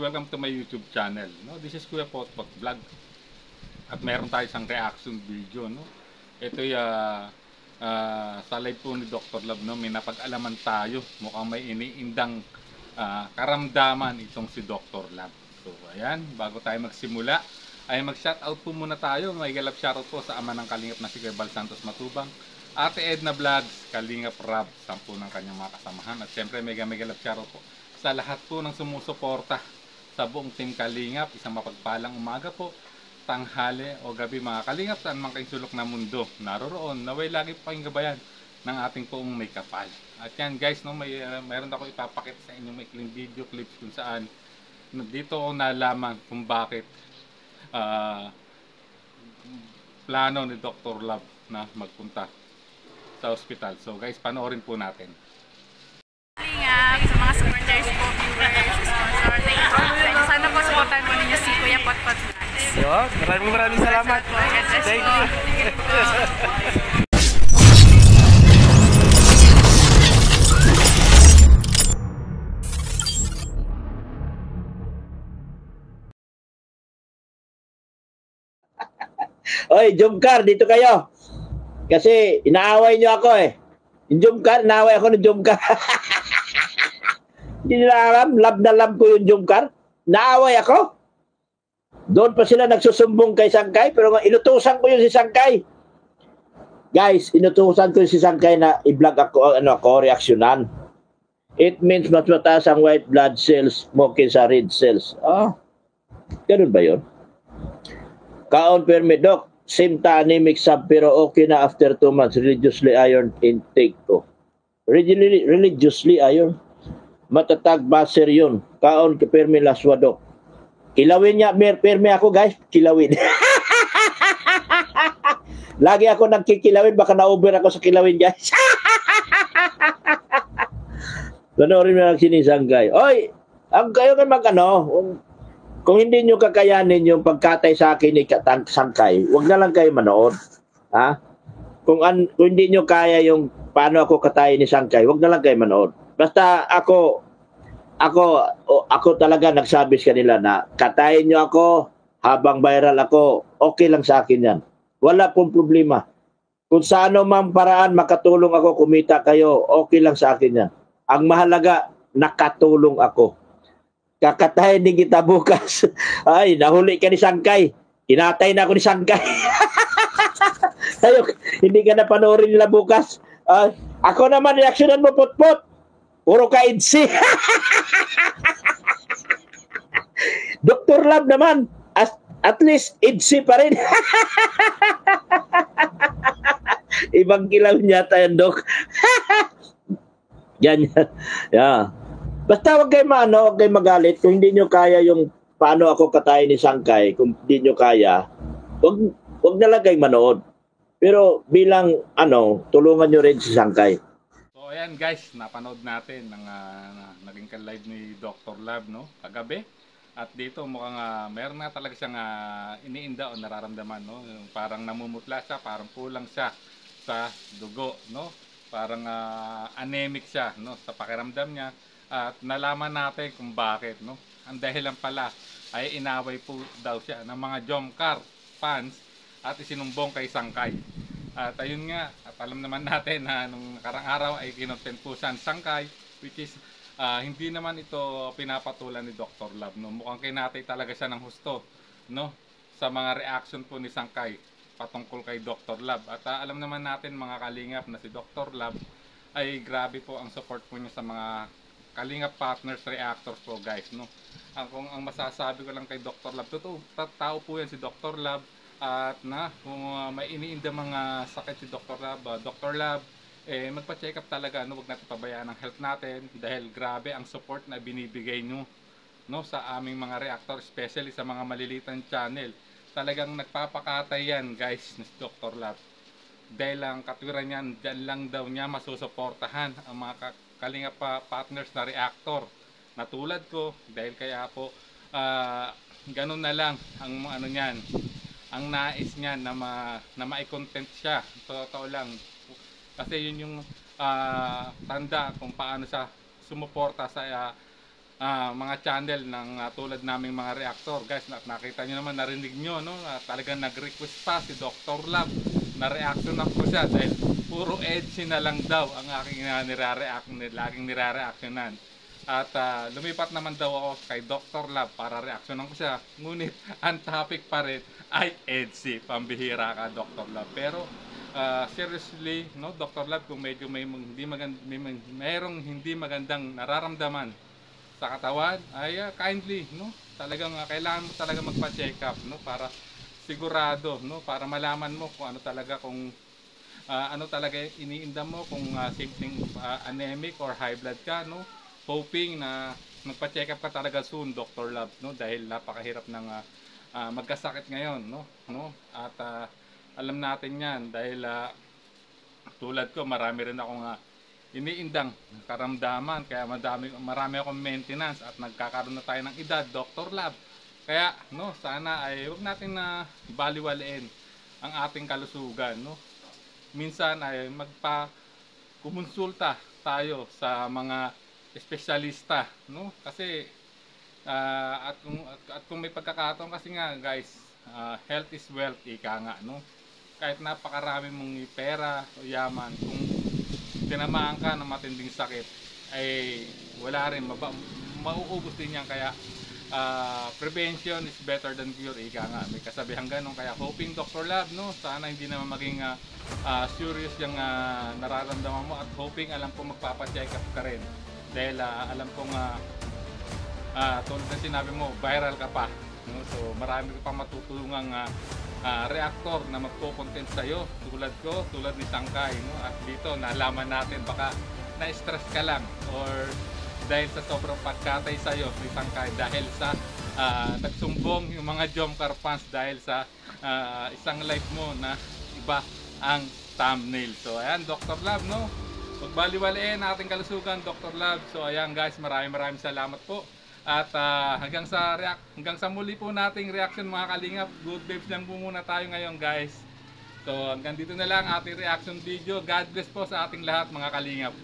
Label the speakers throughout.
Speaker 1: welcome to my YouTube channel. No, this is Kuya Potpot Vlog. At meron tayo isang reaction video, no. Ito sa live po ni Dr. Love, no, may napag-alaman tayo. Mukhang may iniindang karamdaman itong si Dr. Love. So, ayan, bago tayo magsimula, ay mag-shoutout po muna tayo. May galap shoutout po sa ama ng Kalingap na si Kuya Bal Santos Matubang, Ate Edna Vlogs, Kalingap Rab, 10 ng kanyang mga kasamahan. At syempre, may galap shoutout po sa lahat po ng sumusuporta sa buong Team Kalingap. Isang mapagpalang umaga po, tanghali o gabi mga Kalingap, saan man kayong sulok na mundo naroroon, naway lagi po kayong gabayan ng ating poong may kapal. At yan guys, no, mayroon ako ipapakita sa inyo may video clips kung saan dito ako nalaman kung bakit plano ni Dr. Love na magpunta sa ospital. So guys, panoorin po natin.
Speaker 2: Sa mga supporters po, viewers, sponsor, thank you. Sana po supportan mo ninyo si Kuya Potpot Vlogs.
Speaker 3: Yo, maraming salamat. Thank you.
Speaker 4: Oy, Jumcar, dito kayo. Kasi inaaway nyo ako eh. Yung Jumcar, inaaway ako ng Jumcar. Hindi nila alam, love na love ko yung Jumcar. Naaway ako. Doon pa sila nagsusumbong kay Sangkay, pero inutusan ko yung si Sangkay. Guys, inutusan ko yung si Sangkay na i-vlog ako, reaksyonan. It means mas mataas ang white blood cells mo kaysa red cells. Ganun ba yun? Kaon permit, Doc. Simta anemic sub, pero okay na after 2 months. Religiously iron intake ko. Religiously iron? Matatag baser yun. Kaon ka permi laswa, Doc. Kilawin niya, permi ako guys. Kilawin. Lagi ako nagkikilawin, baka na-over ako sa kilawin guys. Panorin mo lang sinisangkay. Oy, ang kayo kan kung hindi nyo kakayanin yung pagkatay sa akin ni Sangkay, wag na lang kayo manood. Ha? Kung hindi nyo kaya yung paano ako katayin ni Sangkay, wag na lang kayo manood. Basta ako talaga nagsabi sa kanila na katayin nyo ako habang viral ako, okay lang sa akin yan. Wala pong problema. Kung sa ano mang paraan makatulong ako, kumita kayo, okay lang sa akin yan. Ang mahalaga, nakatulong ako. Kakatayin din kita bukas. Ay, nahuli ka ni Sangkay. Kinatay na ako ni Sangkay. Tayo, hindi ka na panoorin nila bukas. Ako naman, reaksyonan mo, Potpot. Puro ka idsi. Dr. Love naman, at least idsi pa rin. Ibang kilaw niya tayo, Dok. Ganyan. Yeah. Basta wag kayo huwag kayo magalit. Kung hindi nyo kaya yung paano ako katayin ni Sangkay, kung hindi nyo kaya, wag na lang kayo manood. Pero bilang tulungan nyo rin si Sangkay.
Speaker 1: So ayan guys, napanood natin ng naging ka-live ni Dr. Love, no, kagabi. At dito mukhang meron na talaga siyang iniinda o nararamdaman, no. Parang namumutla siya, parang kulang siya sa dugo, no. Parang anemic siya, no, sa pakiramdam niya. At nalaman natin kung bakit, no. Ang dahilan pala ay inaway po daw siya ng mga Jomcar fans at isinumbong kay Sangkay. At ayun nga, at alam naman natin na nung nakarang araw ay kinontent po siya Sangkay, which is hindi naman ito pinapatulan ni Dr. Love, no. Mukhang kinatay talaga siya ng husto, no, sa mga reaction po ni Sangkay patungkol kay Dr. Love. At alam naman natin mga Kalingap na si Dr. Love ay grabe po ang support po niya sa mga Kalingap partners, reactors po guys, no. Ang masasabi ko lang kay Dr. Love, totoo, tao po yan si Dr. Love. At kung may iniinda mga sakit si Dr. Love, magpa-check up talaga, no. Huwag natin pabayaan ang health natin dahil grabe ang support na binibigay nyo, no, sa aming mga reactor, especially sa mga malilitan channel. Talagang nagpapakatay yan guys ni Dr. Love. Dahil ang katwiran niyan, dyan lang daw niya masusuportahan ang mga Kalingap partners na reactor na tulad ko, dahil kaya po ganun na lang ang niyan, ang nais niya na ma-content siya. Totoo lang kasi yun yung tanda kung paano siya sumuporta sa mga channel ng tulad naming mga reactor. Guys, nakita nyo naman, narinig nyo, no? Talagang nag-request pa si Dr. Lab na reaction ako siya dahil puro edgy na lang daw ang aking laging nire-reactionan. At lumipat naman daw ako kay Dr. Lab para reaksyonan ko siya. Ngunit ang topic pa rin ay edgy. Pambihira ka, Dr. Lab. Pero seriously, no, Dr. Lab, kung medyo mayroong hindi magandang nararamdaman sa katawan, ay kindly, no, talagang kailangan mo talaga magpa-check up, no, para sigurado, no, para malaman mo kung ano talaga, kung ano talaga iniinda mo, kung simpleng anemic or high blood ka, no. Hoping na magpa-check up ka talaga soon, Dr. Lab, no, dahil napakahirap ng magkasakit ngayon, no. At alam natin 'yan dahil tulad ko, marami rin akong iniindang karamdaman, kaya marami akong maintenance at nagkakaroon na tayo ng edad, Dr. Lab. Kaya, no, sana ay huwag natin na baliwalain ang ating kalusugan, no. Minsan ay kumonsulta tayo sa mga espesyalista, no, kasi at kung may pagkakataon, kasi nga guys, health is wealth, ika nga, no. Kahit napakarami mong pera o yaman, kung tinamaan ka ng matinding sakit, ay wala rin, mauubos din yan. Kaya prevention is better than cure, ika nga, may kasabihang ganun. Kaya hoping, Dr. Lab, no, sana hindi naman maging serious yung nararamdaman mo, at hoping alam ko magpapacheck up ka rin dahil alam kong tulad na sinabi mo, viral ka pa, no? So marami ka pang matutulungang reactor na magpo-content sa'yo, tulad ni Sangkay, no? At dito nalaman natin, baka na-stress ka lang or dahil sa sobrang pagkatay sa'yo ni Sangkay, dahil sa nagsumbong yung mga Jomcar fans dahil sa isang live mo na iba ang thumbnail. So ayan, Dr. Lab, no, pagbaliwalain ang ating kalusugan, Dr. Lab. So ayan guys, maraming salamat po. At hanggang sa muli po nating reaction, mga kalingap. Good vibes lang po muna tayo ngayon, guys. So hanggang dito na lang ating reaction video. God bless po sa ating lahat, mga kalingap.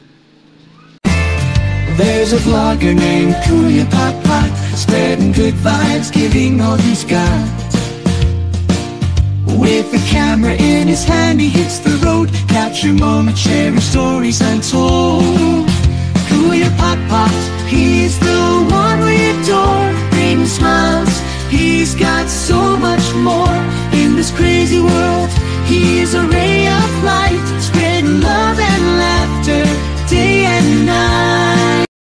Speaker 5: There's a vlogger named Kuya Pot, spreading good vibes, giving all he's got. With a camera in his hand, he hits the road, capture moments, sharing stories untold. Kuya Pot, he's the one we adore, bringing smiles, he's got so much more. In this crazy world, he is a ray of light.